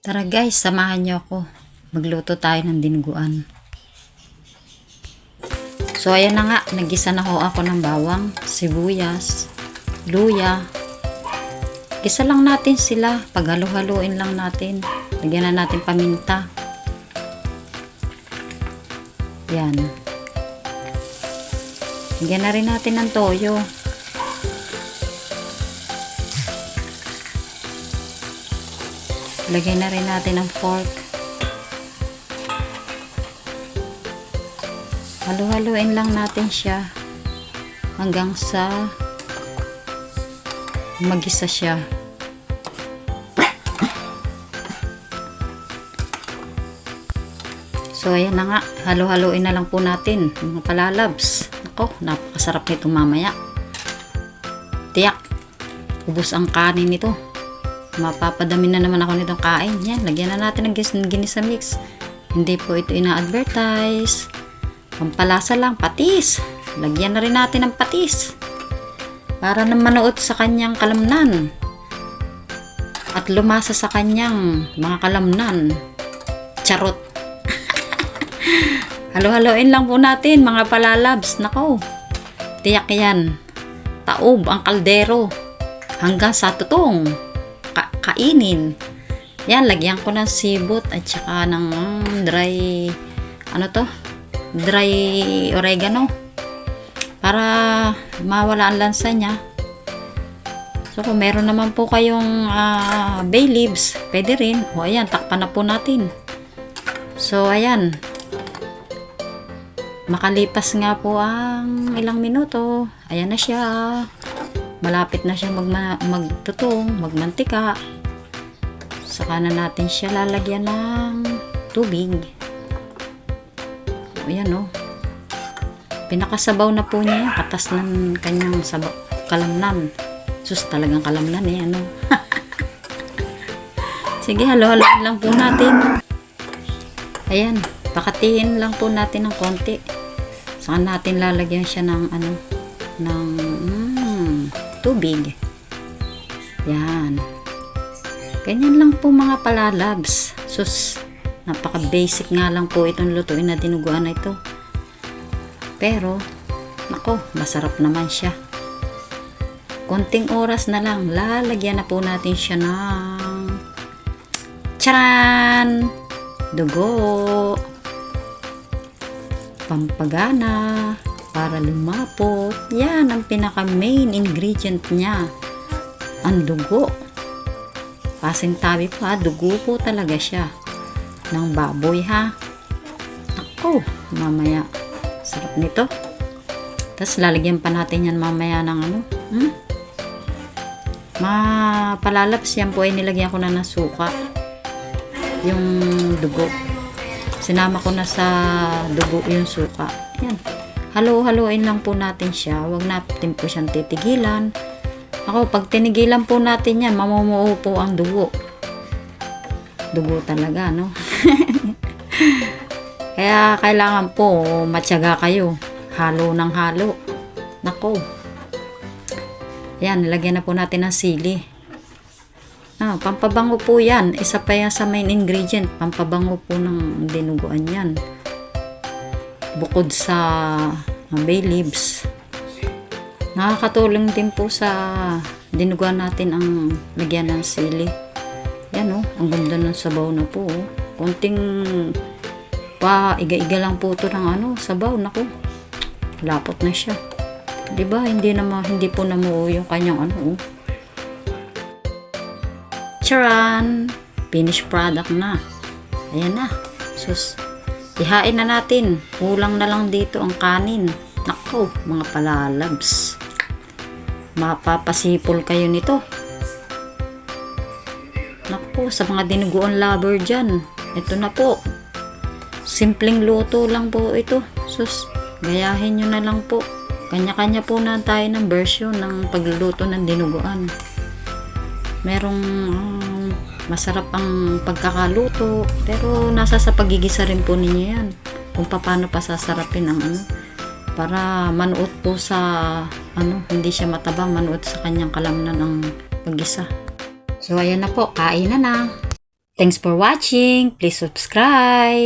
Tara guys, samahan niyo ako. Magluto tayo ng dinuguan. So ayan na nga, nagisa na ho ako ng bawang, sibuyas, luya. Gisa lang natin sila, paghalo-haluin lang natin. Lagyan na natin paminta. Yan. Lagyan na rin natin ng toyo. Lagyan na rin natin ng pork. Halu-haluin lang natin siya hanggang sa magisa siya. So ayan na nga, halu-haluin na lang po natin mga palalabs. Ako, napakasarap nito mamaya. Tiyak, ubos ang kanin nito. Mapapadami na naman ako nitong kain. Yan, lagyan na natin ng ginisa mix. Hindi po ito ina-advertise. Pampalasa lang, patis. Lagyan na rin natin ng patis. Para na manood sa kanyang kalamnan. At lumasa sa kanyang mga kalamnan. Charot. Halo-haloin lang po natin mga palalabs. Nako, tiyak yan. Taob ang kaldero. Hanggang sa tutong. Kainin. Yan, lagyan ko ng sibot at saka ng dry dry oregano para mawala ang lansa niya. So kung meron naman po kayong bay leaves, pwede rin. O ayan, takpan na po natin. So ayan, makalipas nga po ang ilang minuto, ayan na siya. Malapit na siya magtutong, magmantika. Saka na natin siya lalagyan ng tubig. O yan o. Pinakasabaw na po niya. Katas ng kanyang kalamnan. Sus, talagang kalamnan eh. Ano? Sige, halo-haloin lang po natin. Ayan. Pakatiin lang po natin ng konti. Saka natin lalagyan siya ng tubig. Yan. Ganyan lang po mga palalabs. Sus, napaka-basic nga lang po itong lutuin na dinuguan na ito. Pero, nako, masarap naman siya. Konting oras na lang, lalagyan na po natin siya ng charan! Dugo! Pampagana! Para lumapot. Yan ang pinaka-main ingredient niya. Ang dugo. Pasintabi po ha, dugo po talaga siya ng baboy ha. Ako, mamaya sarap nito. Tapos lalagyan pa natin yan mamaya ng palalabs. Yan po ay nilagyan ko na ng suka, yung dugo. Sinama ko na sa dugo yung suka. Yan, halo-haloin lang po natin siya. Huwag natin po siyang titigilan. Ako, pag tinigilan po natin yan, mamumuo po ang dugo. Dugo talaga, no? Kaya kailangan po matyaga kayo. Halo ng halo. Nako. Yan, lagyan na po natin ng sili. Pampabango po yan. Isa pa yan sa main ingredient. Pampabango po ng dinuguan yan. Bukod sa bay leaves. Nakakatulong din po sa dinuguan natin ang lagyan ng sili. Yan o, ang ganda ng sabaw na po. Konting iga-iga lang po ito ng sabaw. Naku, lapot na siya. Diba? Hindi po namuo yung kanyang charan! Finished product na. Ayan na. Sus, ihain na natin. Kulang na lang dito ang kanin. Naku, mga palalabs. Mapapasipol kayo nito. Naku, sa mga dinuguan lover dyan, ito na po. Simpleng luto lang po ito. Sus, gayahin nyo na lang po. Kanya-kanya po na tayo ng version ng pagluluto ng dinuguan. Merong masarap ang pagkakaluto, pero nasa sa pagigisa rin po ninyo yan. Kung paano pa sasarapin ang para manuot po sa hindi siya matabang, manuot sa kanyang kalamnan ng paggisa. So ayan na po, kain na na. Thanks for watching. Please subscribe.